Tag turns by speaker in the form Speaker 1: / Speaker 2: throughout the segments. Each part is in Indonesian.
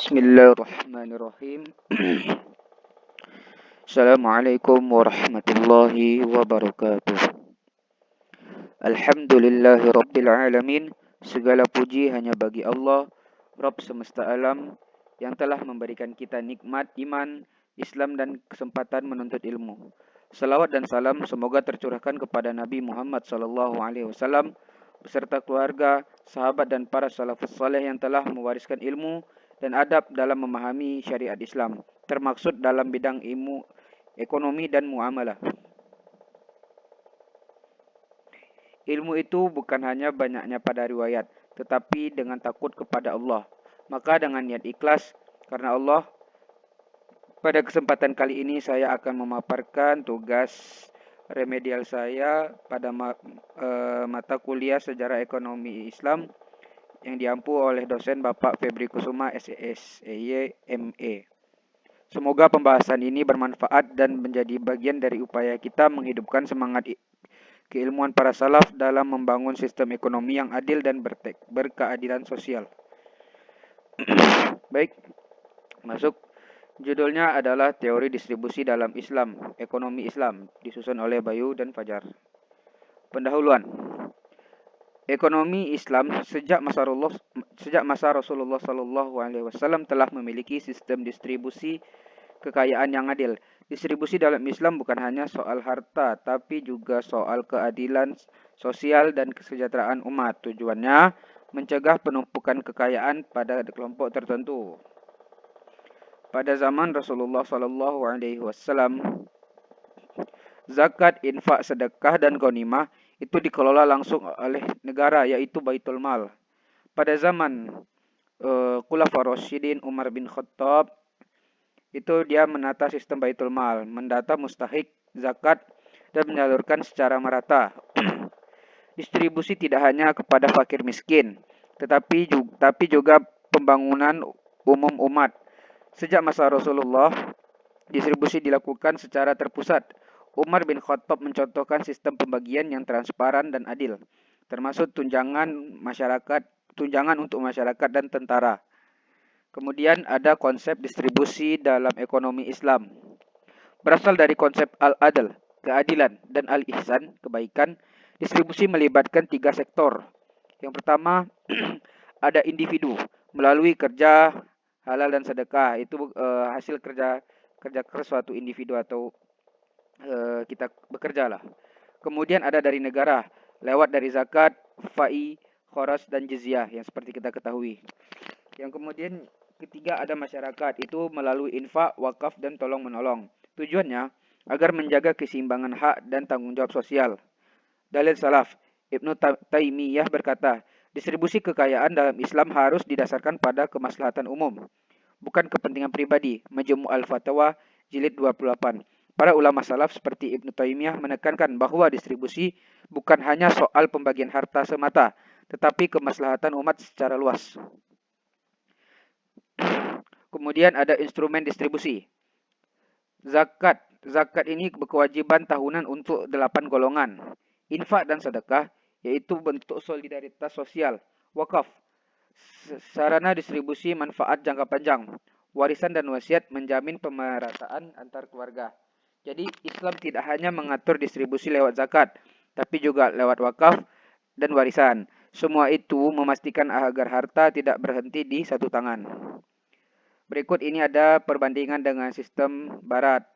Speaker 1: Bismillahirrahmanirrahim. Assalamualaikum warahmatullahi wabarakatuh. Alhamdulillahirabbil alamin. Segala puji hanya bagi Allah, Rabb semesta alam, yang telah memberikan kita nikmat iman, Islam dan kesempatan menuntut ilmu. Salawat dan salam semoga tercurahkan kepada Nabi Muhammad SAW beserta keluarga, sahabat dan para salafus saleh yang telah mewariskan ilmu dan adab dalam memahami syariat Islam, termaksud dalam bidang ilmu ekonomi dan muamalah. Ilmu itu bukan hanya banyaknya pada riwayat, tetapi dengan takut kepada Allah. Maka dengan niat ikhlas karena Allah, pada kesempatan kali ini saya akan memaparkan tugas remedial saya pada mata kuliah Sejarah Ekonomi Islam yang diampu oleh dosen Bapak Febri Kusuma SSEY ME. Semoga pembahasan ini bermanfaat dan menjadi bagian dari upaya kita menghidupkan semangat keilmuan para salaf dalam membangun sistem ekonomi yang adil dan berkeadilan sosial. Baik, masuk. Judulnya adalah Teori Distribusi dalam Islam, Ekonomi Islam, disusun oleh Bayu dan Fajar. Pendahuluan. Ekonomi Islam sejak masa Rasulullah SAW telah memiliki sistem distribusi kekayaan yang adil. Distribusi dalam Islam bukan hanya soal harta, tapi juga soal keadilan sosial dan kesejahteraan umat. Tujuannya mencegah penumpukan kekayaan pada kelompok tertentu. Pada zaman Rasulullah SAW, zakat, infak, sedekah, dan ghanimah itu dikelola langsung oleh negara, yaitu Baitul Mal. Pada zaman Khulafaur Rasyidin Umar bin Khattab, itu dia menata sistem Baitul Mal, mendata mustahik zakat dan menyalurkan secara merata. Distribusi tidak hanya kepada fakir miskin, tetapi juga pembangunan umum umat. Sejak masa Rasulullah, distribusi dilakukan secara terpusat. Umar bin Khattab mencontohkan sistem pembagian yang transparan dan adil, termasuk tunjangan untuk masyarakat dan tentara. Kemudian ada konsep distribusi dalam ekonomi Islam. Berasal dari konsep al-adl, keadilan, dan al-ihsan, kebaikan. Distribusi melibatkan 3 sektor. Yang pertama, ada individu melalui kerja halal dan sedekah. Itu hasil kerja keras suatu individu atau kita bekerja lah. Kemudian ada dari negara lewat dari zakat, fai, khoras, dan jizyah yang seperti kita ketahui. Yang kemudian ketiga ada masyarakat, itu melalui infak, wakaf, dan tolong menolong. Tujuannya agar menjaga keseimbangan hak dan tanggung jawab sosial. Dalil salaf, Ibnu Taimiyah berkata, distribusi kekayaan dalam Islam harus didasarkan pada kemaslahatan umum, bukan kepentingan pribadi. Majmu' al-Fatawa jilid 28. Para ulama salaf seperti Ibnu Taimiyah menekankan bahwa distribusi bukan hanya soal pembagian harta semata, tetapi kemaslahatan umat secara luas. Kemudian ada instrumen distribusi. Zakat. Zakat ini berkewajiban tahunan untuk 8 golongan. Infak dan sedekah, yaitu bentuk solidaritas sosial. Wakaf, sarana distribusi manfaat jangka panjang. Warisan dan wasiat menjamin pemerataan antar keluarga. Jadi Islam tidak hanya mengatur distribusi lewat zakat, tapi juga lewat wakaf dan warisan. Semua itu memastikan agar harta tidak berhenti di satu tangan. Berikut ini ada perbandingan dengan sistem barat.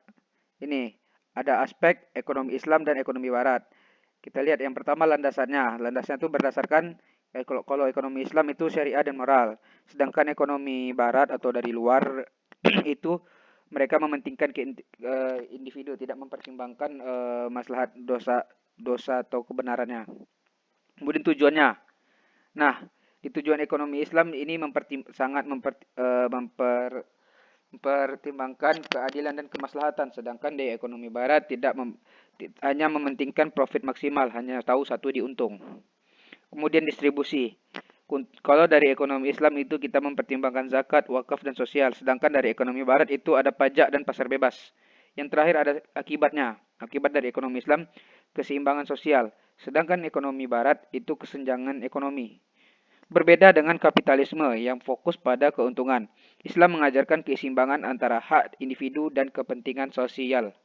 Speaker 1: Ini ada aspek ekonomi Islam dan ekonomi barat. Kita lihat yang pertama landasannya. Landasannya itu berdasarkan kalau ekonomi Islam itu syariah dan moral. Sedangkan ekonomi barat atau dari luar itu mereka mementingkan individu, tidak mempertimbangkan maslahat dosa atau kebenarannya. Kemudian tujuannya. Nah, di tujuan ekonomi Islam ini sangat mempertimbangkan keadilan dan kemaslahatan, sedangkan di ekonomi barat hanya mementingkan profit maksimal, hanya tahu satu diuntung. Kemudian distribusi. Kalau dari ekonomi Islam itu kita mempertimbangkan zakat, wakaf, dan sosial, sedangkan dari ekonomi barat itu ada pajak dan pasar bebas. Yang terakhir ada akibatnya. Akibat dari ekonomi Islam keseimbangan sosial, sedangkan ekonomi barat itu kesenjangan ekonomi. Berbeda dengan kapitalisme yang fokus pada keuntungan, Islam mengajarkan keseimbangan antara hak individu dan kepentingan sosial.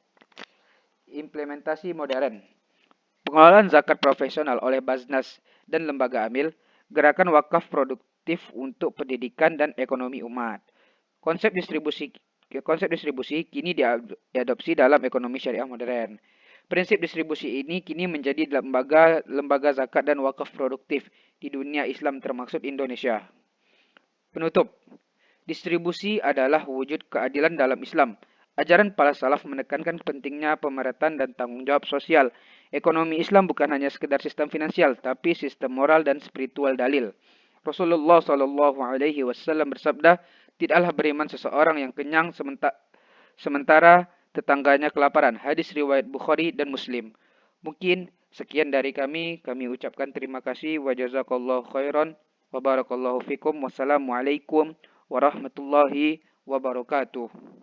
Speaker 1: Implementasi modern. Pengelolaan zakat profesional oleh Baznas dan lembaga amil, gerakan wakaf produktif untuk pendidikan dan ekonomi umat. Konsep distribusi konsep distribusi kini diadopsi dalam ekonomi syariah modern. Prinsip distribusi ini kini menjadi lembaga zakat dan wakaf produktif di dunia Islam termasuk Indonesia. Penutup. Distribusi adalah wujud keadilan dalam Islam. Ajaran para salaf menekankan pentingnya pemerataan dan tanggung jawab sosial. Ekonomi Islam bukan hanya sekedar sistem finansial, tapi sistem moral dan spiritual dalil. Rasulullah Shallallahu Alaihi Wasallam bersabda, tidaklah beriman seseorang yang kenyang sementara tetangganya kelaparan. Hadis riwayat Bukhari dan Muslim. Mungkin sekian dari kami ucapkan terima kasih wa jazakallahu khairan wa barakallahu fikum. Wassalamualaikum warahmatullahi wabarakatuh.